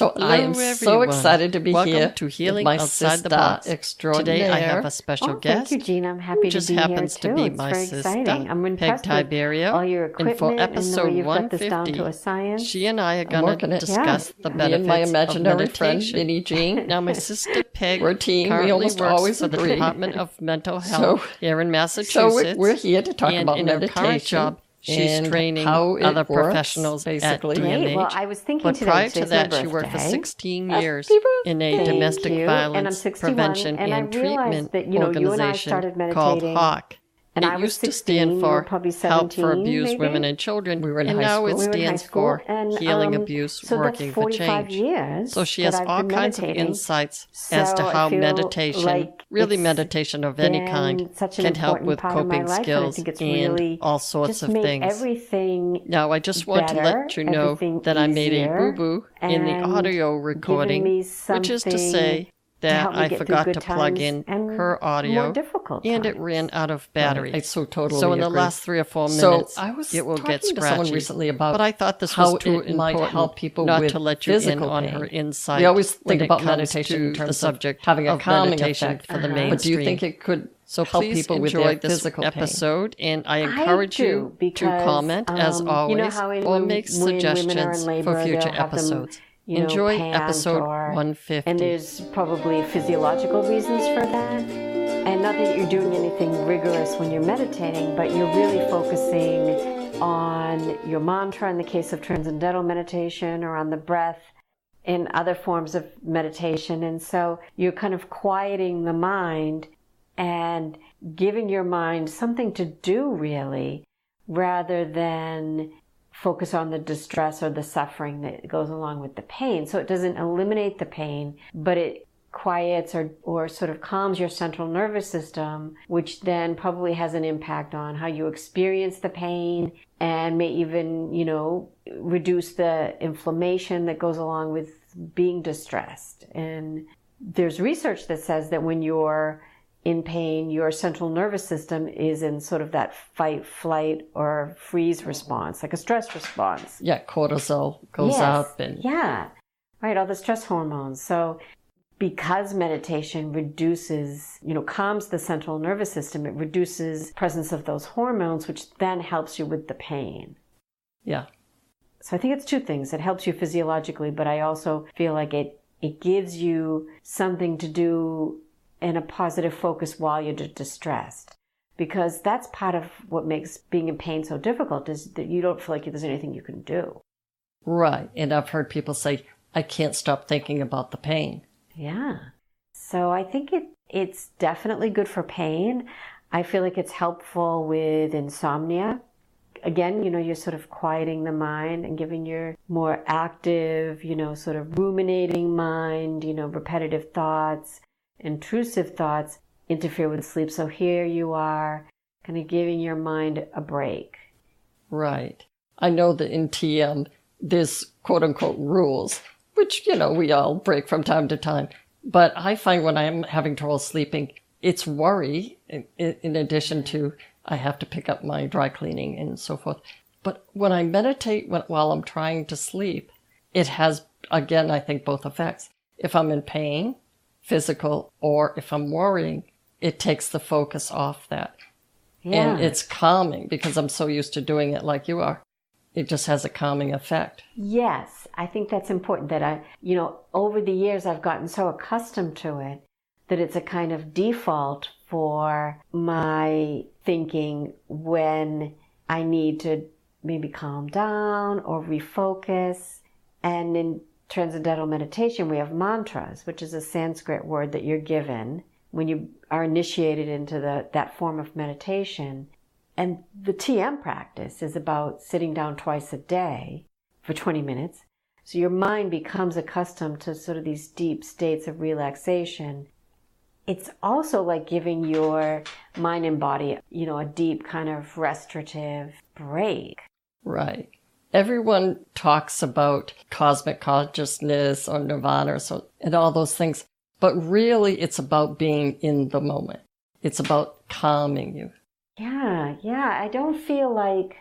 So I am so excited to be Welcome here to Healing with my Outside the sister Box. extraordinaire. Today I have a special guest. Thank you, Gina. I'm happy just to be happens here to too. be It's my very sister, exciting. I'm Peg impressed Tiberio. with all your And for equipment and the episode way you've got this down 150, to a science. she and I are going to discuss the Me benefits and my of imaginary friend, meditation. Minnie Jean. Now, my sister Peg We're a team. We currently almost works always for the agree. Department of Mental Health here in So Massachusetts. we're here to talk and about in her current meditation job, she's and training how it other works, professionals basically. at DMH. Great. Well, I was thinking But today, prior to today's that, my she worked for birthday. 16 years Happy in a birthday. domestic Thank you. And I'm violence 61, prevention and I and realized treatment that, you know, you and I organization started called meditating, HOTB. and It I was used to 16, stand you for were probably Help for 17, Abused maybe? Women and Children, We were in and high now school. it We were in high stands school, for and, Healing Abuse, so Working that's for 45 Change. years So she that has I've all been kinds of meditating. insights as to So how I feel meditation, like really it's meditation of any kind, been such an can help important with part of my coping life, and I skills think it's and really all sorts just of made things. everything Now, I just want to better, let you know everything that I made a easier, boo-boo in the and audio given recording, me which is to something say to that help me I get through forgot good to plug times in and her more audio, difficult and it times. ran out of battery. I so totally So in the agree. last 3 or 4 So minutes, I was it will talking get to someone scratchy. recently about But I thought this how was too it might important help people not with to let you in physical on pain. her insight. We always when think it about comes meditation to in terms the subject of having a calming meditation effect. for the Uh-huh. mainstream. But do you think it could So help please people with enjoy their this physical pain? episode, and I encourage do, you to because, comment as always, you know how or make when women are in suggestions labor, for future they'll have them, episodes. you know, Enjoy pant episode or- 150. And there's probably physiological reasons for that. And not that you're doing anything rigorous when you're meditating, but you're really focusing on your mantra in the case of transcendental meditation, or on the breath in other forms of meditation. And so you're kind of quieting the mind and giving your mind something to do, really, rather than focus on the distress or the suffering that goes along with the pain. So it doesn't eliminate the pain, but it quiets or sort of calms your central nervous system, which then probably has an impact on how you experience the pain, and may even, you know, reduce the inflammation that goes along with being distressed. And there's research that says that when you're in pain, your central nervous system is in sort of that fight, flight, or freeze response, like a stress response. Yeah, cortisol goes up. And Yeah, right, all the stress hormones. So because meditation reduces, you know, calms the central nervous system, it reduces presence of those hormones, which then helps you with the pain. yeah. So I think it's two things. It helps you physiologically, but I also feel like it gives you something to do and a positive focus while you're distressed. Because that's part of what makes being in pain so difficult, is that you don't feel like there's anything you can do. Right. And I've heard people say, I can't stop thinking about the pain. Yeah. So I think it's definitely good for pain. I feel like it's helpful with insomnia. Again, you know, you're sort of quieting the mind and giving your more active, you know, sort of ruminating mind, you know, repetitive thoughts, intrusive thoughts interfere with sleep. So here you are kind of giving your mind a break. Right. I know that in TM, there's quote unquote rules, which, you know, we all break from time to time. But I find when I'm having trouble sleeping, it's worry in addition to I have to pick up my dry cleaning and so forth. But when I meditate while I'm trying to sleep, it has, again, I think both effects. If I'm in pain, physical, or if I'm worrying, it takes the focus off that. Yeah. And it's calming because I'm so used to doing it like you are. It just has a calming effect. Yes, I think that's important, that you know, over the years I've gotten so accustomed to it that it's a kind of default for my thinking when I need to maybe calm down or refocus. And in transcendental meditation, we have mantras, which is a Sanskrit word that you're given when you are initiated into that form of meditation. And the TM practice is about sitting down twice a day for 20 minutes. So your mind becomes accustomed to sort of these deep states of relaxation. It's also like giving your mind and body, you know, a deep kind of restorative break. Right. Everyone talks about cosmic consciousness or nirvana and all those things, but really it's about being in the moment. It's about calming you. Yeah. I don't feel like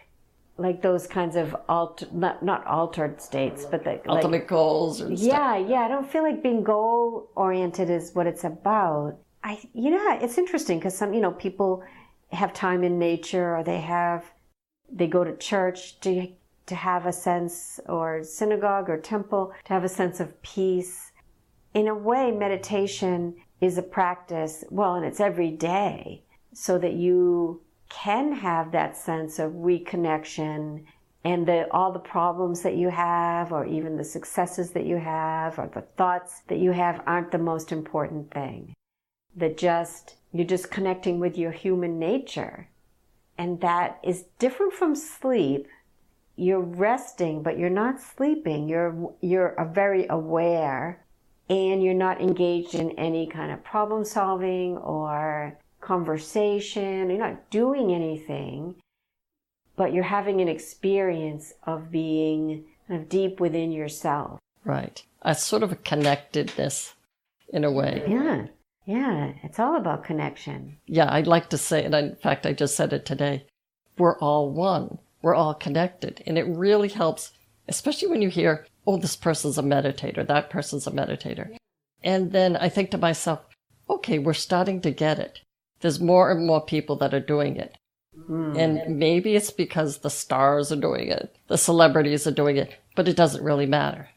like those kinds of not altered states, but the ultimate goals and stuff. Yeah. I don't feel like being goal oriented is what it's about. It's interesting because some, people have time in nature, or they go to church to have a sense, or synagogue or temple to have a sense of peace. In a way, meditation is a practice, and it's every day, so that you can have that sense of reconnection, and all the problems that you have, or even the successes that you have, or the thoughts that you have aren't the most important thing. That you're just connecting with your human nature. And that is different from sleep. You're resting, but you're not sleeping. You're very aware, and you're not engaged in any kind of problem solving or conversation. You're not doing anything, but you're having an experience of being kind of deep within yourself. Right. A sort of a connectedness in a way. Yeah, it's all about connection. Yeah, I'd like to say, and in fact, I just said it today, we're all one. We're all connected. And it really helps, especially when you hear, oh, this person's a meditator, that person's a meditator. Yeah. And then I think to myself, okay, we're starting to get it. There's more and more people that are doing it. And maybe it's because the stars are doing it, the celebrities are doing it, but it doesn't really matter.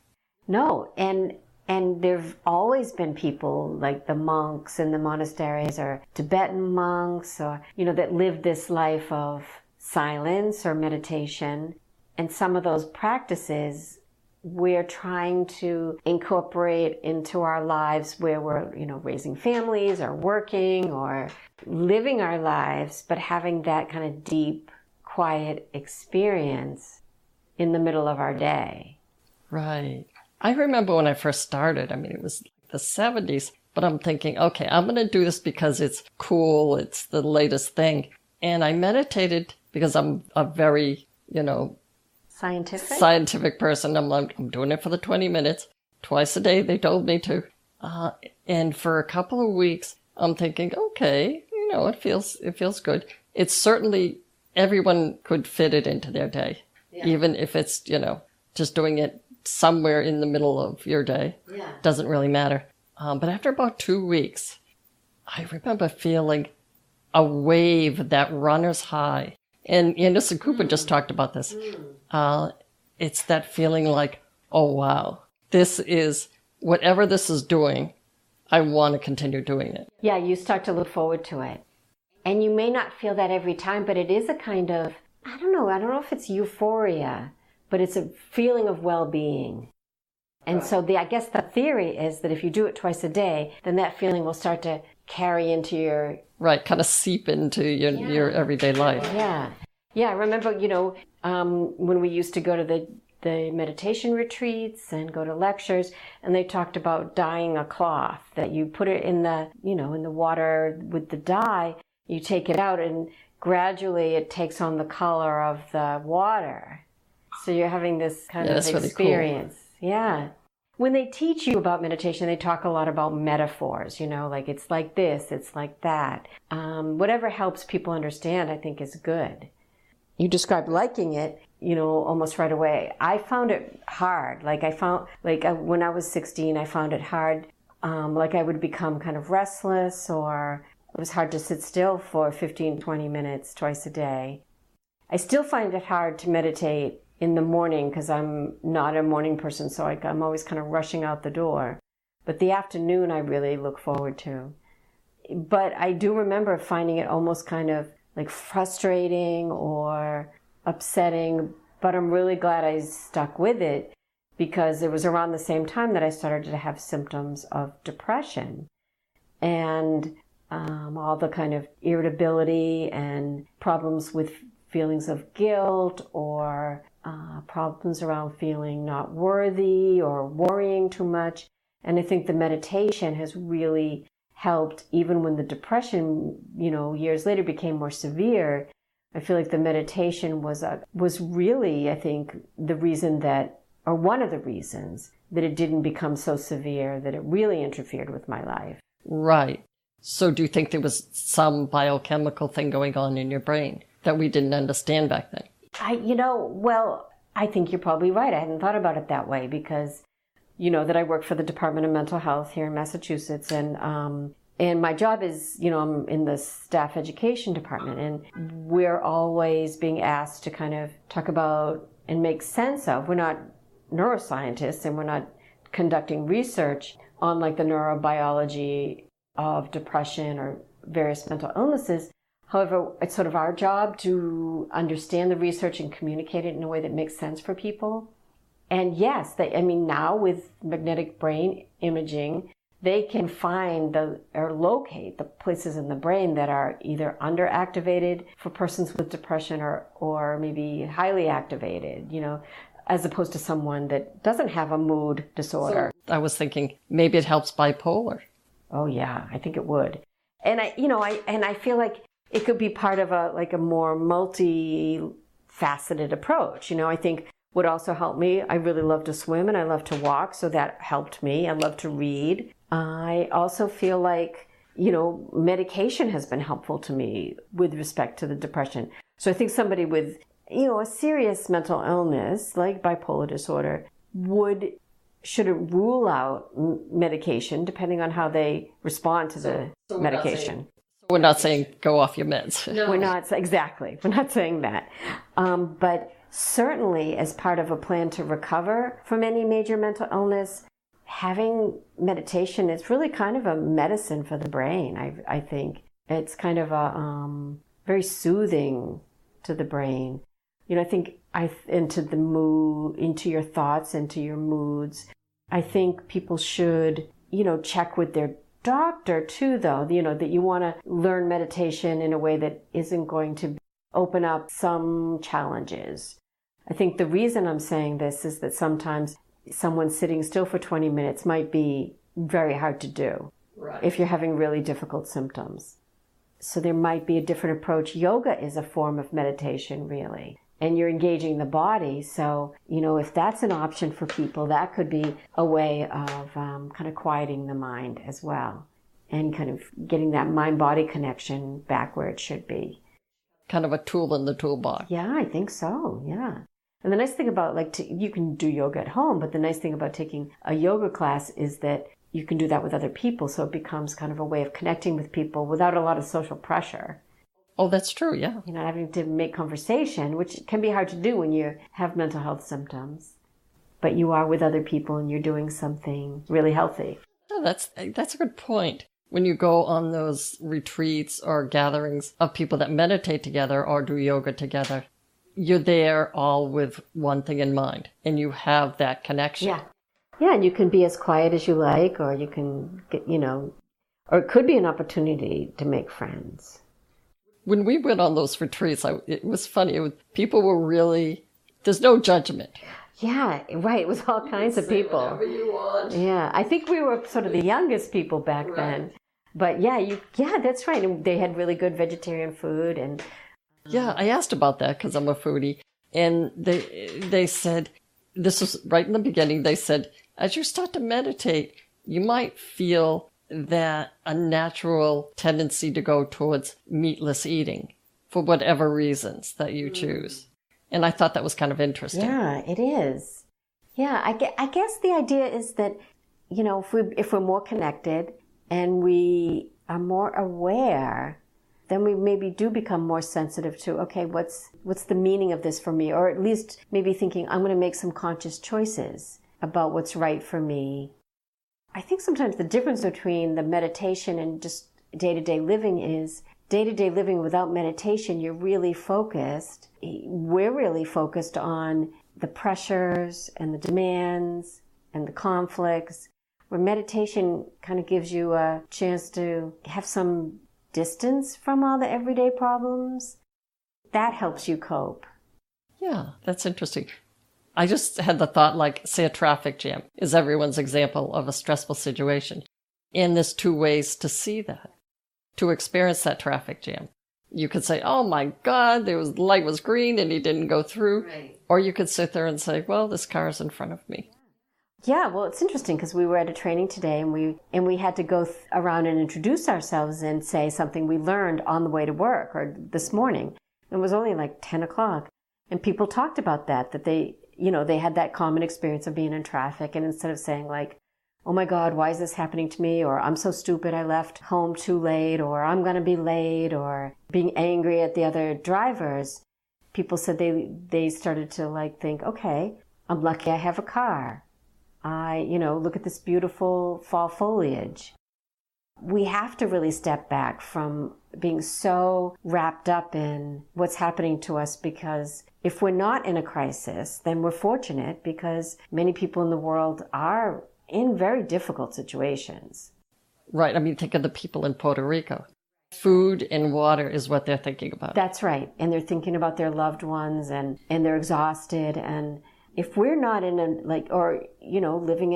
No, and there've always been people like the monks in the monasteries, or Tibetan monks, or, that live this life of silence or meditation. And some of those practices we're trying to incorporate into our lives, where we're, raising families or working or living our lives, but having that kind of deep, quiet experience in the middle of our day. Right. I remember when I first started, it was the 70s, but I'm thinking, okay, I'm going to do this because it's cool. It's the latest thing. And I meditated because I'm a very, scientific person. I'm doing it for the 20 minutes, twice a day. They told me to. And for a couple of weeks, I'm thinking, okay, it feels good. It's certainly, everyone could fit it into their day, even if it's, just doing it somewhere in the middle of your day. Doesn't really matter. But after about 2 weeks, I remember feeling a wave, that runner's high. And Anderson Cooper just talked about this. It's that feeling like, oh, wow, this is, whatever this is doing, I want to continue doing it. Yeah, you start to look forward to it. And you may not feel that every time, but it is a kind of, I don't know if it's euphoria, but it's a feeling of well-being. And so I guess the theory is that if you do it twice a day, then that feeling will start to carry into your... Right, kind of seep into your everyday life. Yeah, I remember, when we used to go to the meditation retreats and go to lectures, and they talked about dyeing a cloth, that you put it in the, in the water with the dye, you take it out, and gradually it takes on the color of the water. So you're having this kind of experience. Really cool. Yeah. When they teach you about meditation, they talk a lot about metaphors, like it's like this, it's like that. Whatever helps people understand, I think, is good. You described liking it, almost right away. I found it hard. When I was 16, I found it hard. I would become kind of restless, or it was hard to sit still for 15, 20 minutes twice a day. I still find it hard to meditate in the morning because I'm not a morning person, so I'm always kind of rushing out the door. But the afternoon I really look forward to. But I do remember finding it almost kind of like frustrating or upsetting, but I'm really glad I stuck with it, because it was around the same time that I started to have symptoms of depression and all the kind of irritability and problems with feelings of guilt, or problems around feeling not worthy or worrying too much. And I think the meditation has really helped, even when the depression, years later became more severe. I feel like the meditation was really, I think, the reason that, or one of the reasons that it didn't become so severe that it really interfered with my life. Right. So do you think there was some biochemical thing going on in your brain that we didn't understand back then? I think you're probably right. I hadn't thought about it that way because you know that I work for the Department of Mental Health here in Massachusetts, and my job is, I'm in the staff education department, and we're always being asked to kind of talk about and make sense of. We're not neuroscientists, and we're not conducting research on like the neurobiology of depression or various mental illnesses. However, it's sort of our job to understand the research and communicate it in a way that makes sense for people. And yes, now with magnetic brain imaging, they can find or locate the places in the brain that are either underactivated for persons with depression or maybe highly activated, as opposed to someone that doesn't have a mood disorder. So I was thinking maybe it helps bipolar. Oh yeah, I think it would. And I feel like it could be part of a more multi-faceted approach. I think would also help me. I really love to swim and I love to walk, so that helped me. I love to read. I also feel like, medication has been helpful to me with respect to the depression. So I think somebody with, a serious mental illness like bipolar disorder shouldn't rule out medication depending on how they respond to the medication. We're not saying go off your meds. No. We're not saying that. But certainly as part of a plan to recover from any major mental illness, having meditation is really kind of a medicine for the brain. I think it's kind of a very soothing to the brain. I think into the mood, into your thoughts, into your moods. I think people should, check with their doctor too, though, that you want to learn meditation in a way that isn't going to open up some challenges. I think the reason I'm saying this is that sometimes someone sitting still for 20 minutes might be very hard to do if you're having really difficult symptoms. So there might be a different approach. Yoga is a form of meditation, really. And you're engaging the body. So, if that's an option for people, that could be a way of kind of quieting the mind as well. And kind of getting that mind-body connection back where it should be. Kind of a tool in the toolbox. Yeah, I think so. Yeah. And the nice thing about, you can do yoga at home, but the nice thing about taking a yoga class is that you can do that with other people. So it becomes kind of a way of connecting with people without a lot of social pressure. Oh, that's true, yeah. You're not having to make conversation, which can be hard to do when you have mental health symptoms. But you are with other people and you're doing something really healthy. Oh, that's a good point. When you go on those retreats or gatherings of people that meditate together or do yoga together, you're there all with one thing in mind, and you have that connection. Yeah. Yeah, and you can be as quiet as you like, or you can get, or it could be an opportunity to make friends. When we went on those retreats, it was funny. People were really, there's no judgment. Yeah, right. It was all kinds of people. Whatever you want. Yeah, I think we were sort of the youngest people back then. But yeah, that's right. And they had really good vegetarian food. And yeah, I asked about that because I'm a foodie. And they said, this was right in the beginning, they said, as you start to meditate, you might feel that a natural tendency to go towards meatless eating for whatever reasons that you choose. And I thought that was kind of interesting. Yeah, it is. Yeah, I guess the idea is that, if we're more connected and we are more aware, then we maybe do become more sensitive to, okay, what's the meaning of this for me? Or at least maybe thinking, I'm going to make some conscious choices about what's right for me. I think sometimes the difference between the meditation and just day-to-day living is day-to-day living without meditation, you're really focused. We're really focused on the pressures and the demands and the conflicts, where meditation kind of gives you a chance to have some distance from all the everyday problems. That helps you cope. Yeah, that's interesting. I just had the thought, say a traffic jam is everyone's example of a stressful situation. And there's two ways to see that, to experience that traffic jam. You could say, oh my God, the light was green and he didn't go through. Right. Or you could sit there and say, well, this car is in front of me. Yeah, well, it's interesting because we were at a training today and we had to go around and introduce ourselves and say something we learned on the way to work or this morning. It was only 10 o'clock. And people talked about that they, they had that common experience of being in traffic. And instead of saying like, oh my God, why is this happening to me? Or I'm so stupid, I left home too late, or I'm going to be late, or being angry at the other drivers, people said they started to like think, okay, I'm lucky I have a car. Look at this beautiful fall foliage. We have to really step back from being so wrapped up in what's happening to us, because if we're not in a crisis, then we're fortunate, because many people in the world are in very difficult situations. Right. I mean, think of the people in Puerto Rico. Food and water is what they're thinking about. That's right. And they're thinking about their loved ones, and they're exhausted. And if we're not in living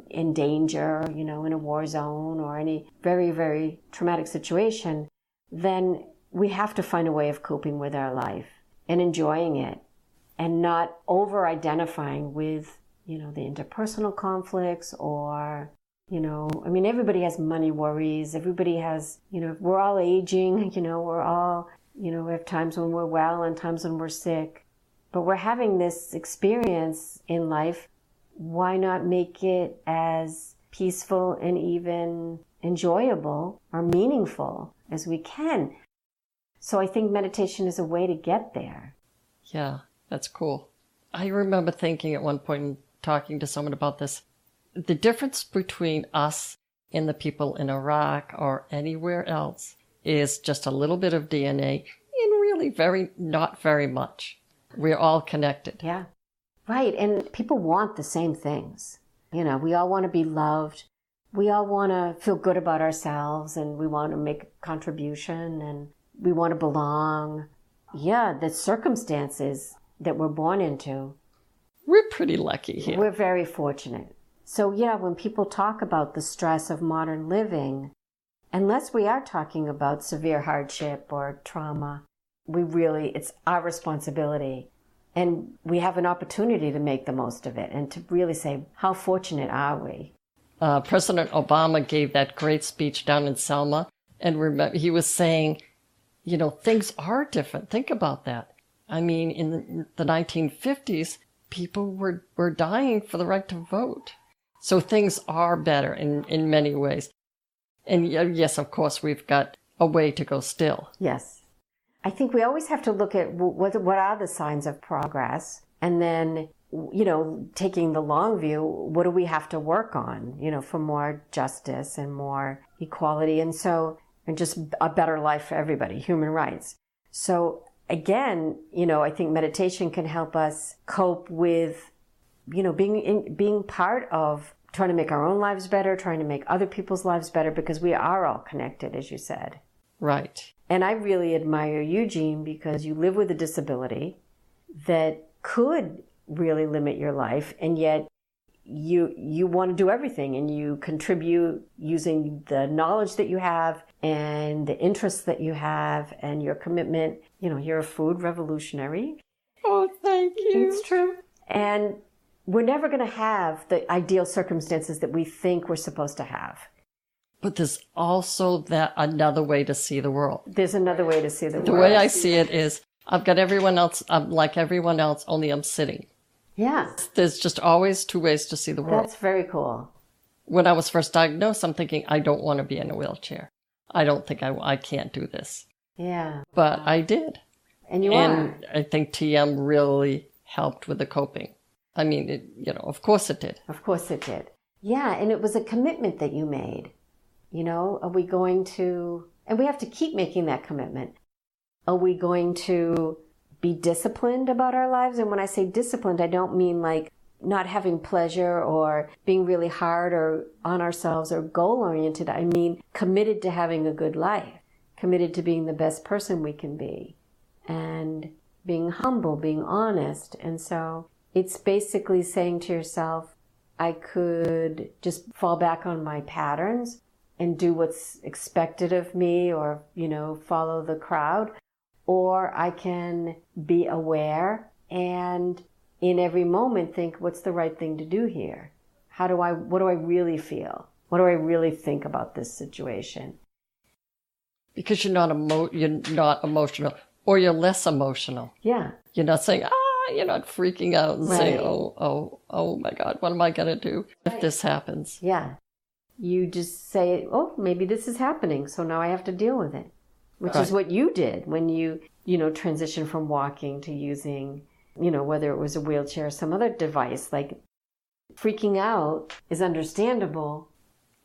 in danger, in a war zone or any very, very traumatic situation, then we have to find a way of coping with our life and enjoying it, and not over-identifying with, the interpersonal conflicts, or, everybody has money worries. Everybody has, we're all aging, we're all, we have times when we're well and times when we're sick. But we're having this experience in life. Why not make it as peaceful and even enjoyable or meaningful as we can? So I think meditation is a way to get there. Yeah, that's cool. I remember thinking at one point, talking to someone about this, the difference between us and the people in Iraq or anywhere else is just a little bit of DNA, and really not very much. We're all connected. Yeah, right. And people want the same things. We all want to be loved. We all want to feel good about ourselves, and we want to make a contribution, and we want to belong. Yeah, the circumstances that we're born into, we're pretty lucky here. We're very fortunate. So yeah, when people talk about the stress of modern living, unless we are talking about severe hardship or trauma, it's our responsibility. And we have an opportunity to make the most of it and to really say, how fortunate are we? President Obama gave that great speech down in Selma. And remember, he was saying, things are different. Think about that. I mean, in the 1950s, people were dying for the right to vote. So things are better in many ways. And yes, of course, we've got a way to go still. Yes. I think we always have to look at what are the signs of progress, and then, taking the long view, what do we have to work on, for more justice and more equality, and just a better life for everybody, human rights. So again, I think meditation can help us cope with, being part of trying to make our own lives better, trying to make other people's lives better, because we are all connected, as you said. Right. And I really admire you, Jean, because you live with a disability that could really limit your life, and yet you want to do everything, and you contribute using the knowledge that you have and the interests that you have and your commitment. You're a food revolutionary. Oh, thank you. It's true. And we're never going to have the ideal circumstances that we think we're supposed to have. But there's also another way to see the world. There's another way to see the world. The way I see it is, I've got everyone else, I'm like everyone else, only I'm sitting. Yeah. There's just always two ways to see the world. That's very cool. When I was first diagnosed, I'm thinking, I don't want to be in a wheelchair. I don't think I can't do this. Yeah. But I did. And you And I think TM really helped with the coping. I mean, of course it did. Of course it did. Yeah, and it was a commitment that you made. Are we going to, and we have to keep making that commitment. Are we going to be disciplined about our lives? And when I say disciplined, I don't mean like not having pleasure or being really hard or on ourselves or goal-oriented. I mean committed to having a good life, committed to being the best person we can be, and being humble, being honest. And so it's basically saying to yourself, I could just fall back on my patterns and do what's expected of me, or, follow the crowd. Or I can be aware and in every moment think, what's the right thing to do here? What do I really feel? What do I really think about this situation? Because you're not emotional. Or you're less emotional. Yeah. You're not saying, you're not freaking out and saying, Right. oh my God, what am I going to do if this happens? Yeah. You just say, oh, maybe this is happening, so now I have to deal with it. Which is what you did when you transitioned from walking to using, whether it was a wheelchair or some other device. Like, freaking out is understandable.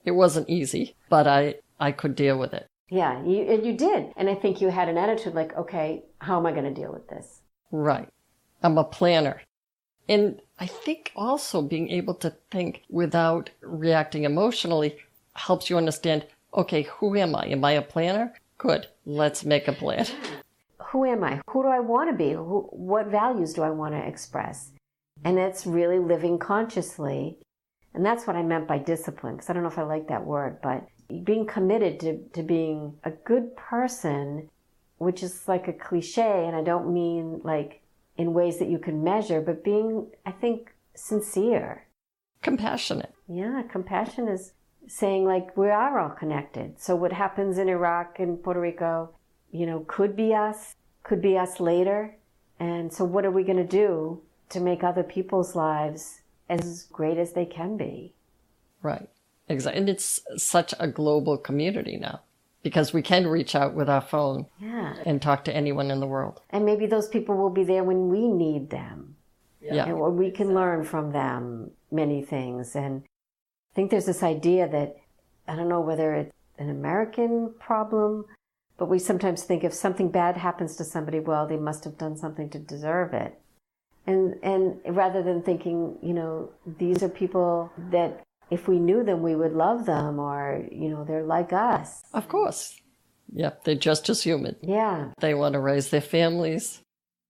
It wasn't easy, but I could deal with it. Yeah, and you did. And I think you had an attitude like, okay, how am I going to deal with this? Right. I'm a planner. And I think also being able to think without reacting emotionally helps you understand, okay, who am I? Am I a planner? Good. Let's make a plan. Who am I? Who do I want to be? What values do I want to express? And it's really living consciously. And that's what I meant by discipline, because I don't know if I like that word, but being committed to being a good person, which is like a cliche, and I don't mean like in ways that you can measure, but being, I think, sincere. Compassionate. Yeah, compassion is saying like we are all connected. So what happens in Iraq and Puerto Rico, could be us later. And so what are we going to do to make other people's lives as great as they can be? Right. Exactly. And it's such a global community now because we can reach out with our phone and talk to anyone in the world. And maybe those people will be there when we need them. Yeah. Or we can learn from them many things. And I think there's this idea that, I don't know whether it's an American problem, but we sometimes think if something bad happens to somebody, well, they must have done something to deserve it. And rather than thinking, these are people that if we knew them, we would love them, or, they're like us. Of course. Yep, they're just as human. Yeah. They want to raise their families.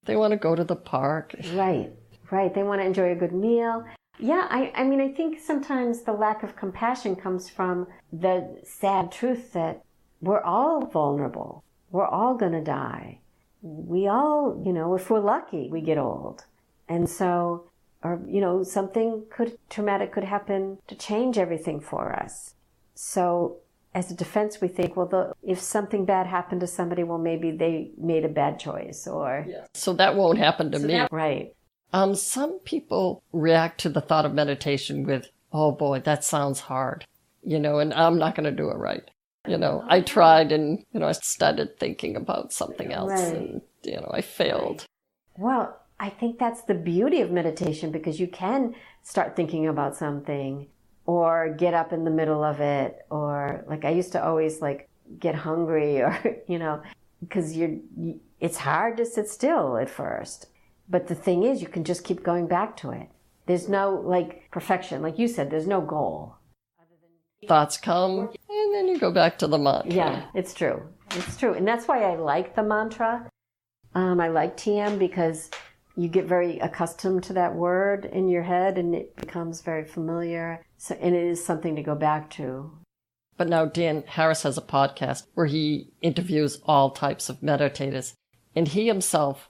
They want to go to the park. Right. They want to enjoy a good meal. Yeah, I mean, I think sometimes the lack of compassion comes from the sad truth that we're all vulnerable. We're all going to die. We all, if we're lucky, we get old. And so, or, something traumatic could happen to change everything for us. So as a defense, we think, well, if something bad happened to somebody, well, maybe they made a bad choice or... Yeah. So that won't happen to me. Right. Some people react to the thought of meditation with, oh boy, that sounds hard, and I'm not going to do it right. I tried and, I started thinking about something else and, I failed. Well, I think that's the beauty of meditation, because you can start thinking about something or get up in the middle of it, or like I used to always like get hungry or, because it's hard to sit still at first. But the thing is, you can just keep going back to it. There's no like perfection. Like you said, there's no goal. Thoughts come and then you go back to the mantra. Yeah, it's true. It's true. And that's why I like the mantra. I like TM because you get very accustomed to that word in your head and it becomes very familiar. So, and it is something to go back to. But now Dan Harris has a podcast where he interviews all types of meditators. And he himself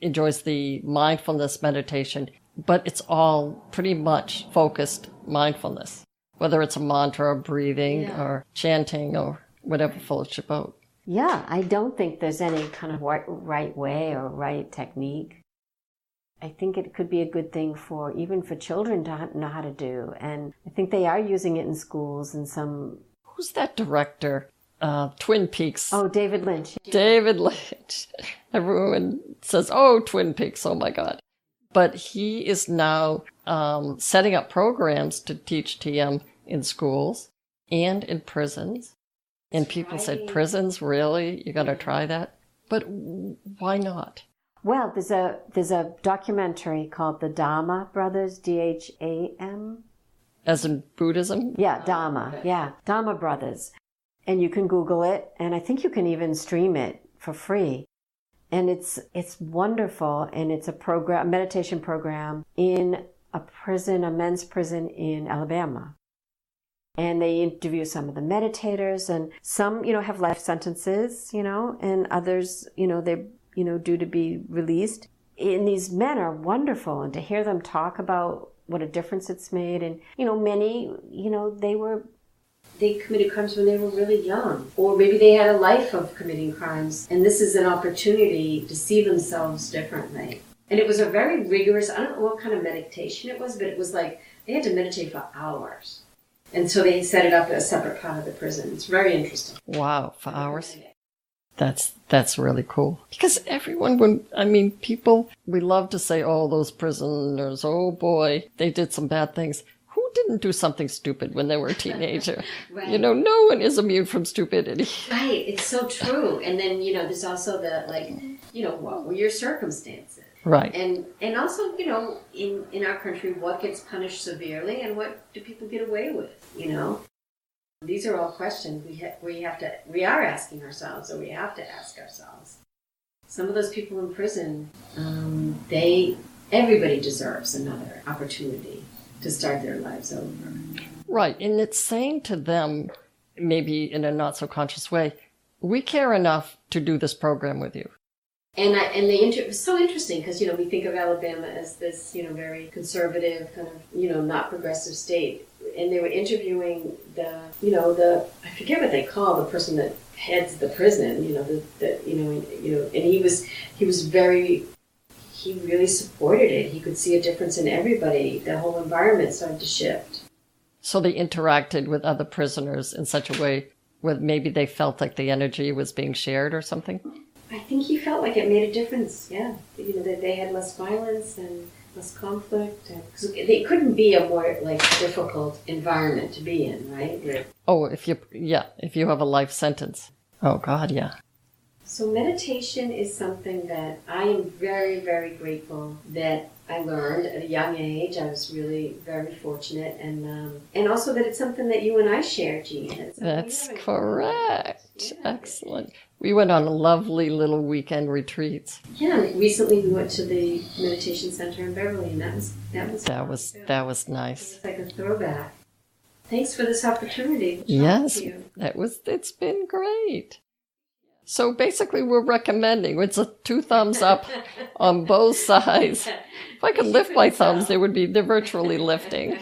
enjoys the mindfulness meditation, but it's all pretty much focused mindfulness, whether it's a mantra or breathing or chanting or whatever floats your boat. Yeah, I don't think there's any kind of right way or right technique. I think it could be a good thing even for children to know how to do. And I think they are using it in schools and some... Who's that director? Twin Peaks. Oh, David Lynch. David Lynch. Everyone says, oh, Twin Peaks, oh my God. But he is now setting up programs to teach TM in schools and in prisons. And people said, prisons, really? You're going to try that? But why not? Well, there's a documentary called The Dharma Brothers, Dham. As in Buddhism? Yeah, Dharma. Yeah, Dharma Brothers. And you can Google it, and I think you can even stream it for free. And it's wonderful, and it's a meditation program in a men's prison in Alabama. And they interview some of the meditators, and some, have life sentences, and others, they're, due to be released. And these men are wonderful, and to hear them talk about what a difference it's made. And, many, they were they committed crimes when they were really young. Or maybe they had a life of committing crimes. And this is an opportunity to see themselves differently. And it was a very rigorous, I don't know what kind of meditation it was, but it was like they had to meditate for hours. And so they set it up as a separate part of the prison. It's very interesting. Wow, for hours? That's really cool. Because everyone, people, we love to say, oh, those prisoners, oh boy, they did some bad things. Who didn't do something stupid when they were a teenager? Right. No one is immune from stupidity. Right, it's so true. And then, there's also the, what were your circumstances? Right. And also, in our country, what gets punished severely and what do people get away with, These are all questions we are asking ourselves, or we have to ask ourselves. Some of those people in prison, everybody deserves another opportunity to start their lives over. Right. And it's saying to them, maybe in a not so conscious way, we care enough to do this program with you. And it was so interesting because, we think of Alabama as this, very conservative, kind of, not progressive state. And they were interviewing I forget what they call the person that heads the prison, and he really supported it. He could see a difference in everybody. The whole environment started to shift. So they interacted with other prisoners in such a way where maybe they felt like the energy was being shared or something? I think he felt like it made a difference, yeah. That they had less violence and less conflict. Because it couldn't be a more, difficult environment to be in, right? Oh, if you have a life sentence. Oh, God, yeah. So meditation is something that I am very, very grateful that I learned at a young age. I was really very fortunate. And also that it's something that you and I share, Jean. That's correct. Yeah. Excellent. We went on lovely little weekend retreats. Yeah, recently we went to the meditation center in Beverly, and that was nice. It was like a throwback. Thanks for this opportunity. Yes, it's been great. So basically we're recommending, it's a 2 thumbs up on both sides. If I could lift my thumbs, they're virtually lifting.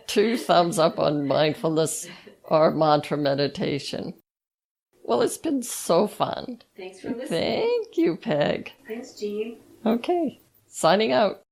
2 thumbs up on mindfulness or mantra meditation. Well, it's been so fun. Thanks for listening. Thank you, Peg. Thanks, Jean. Okay, signing out.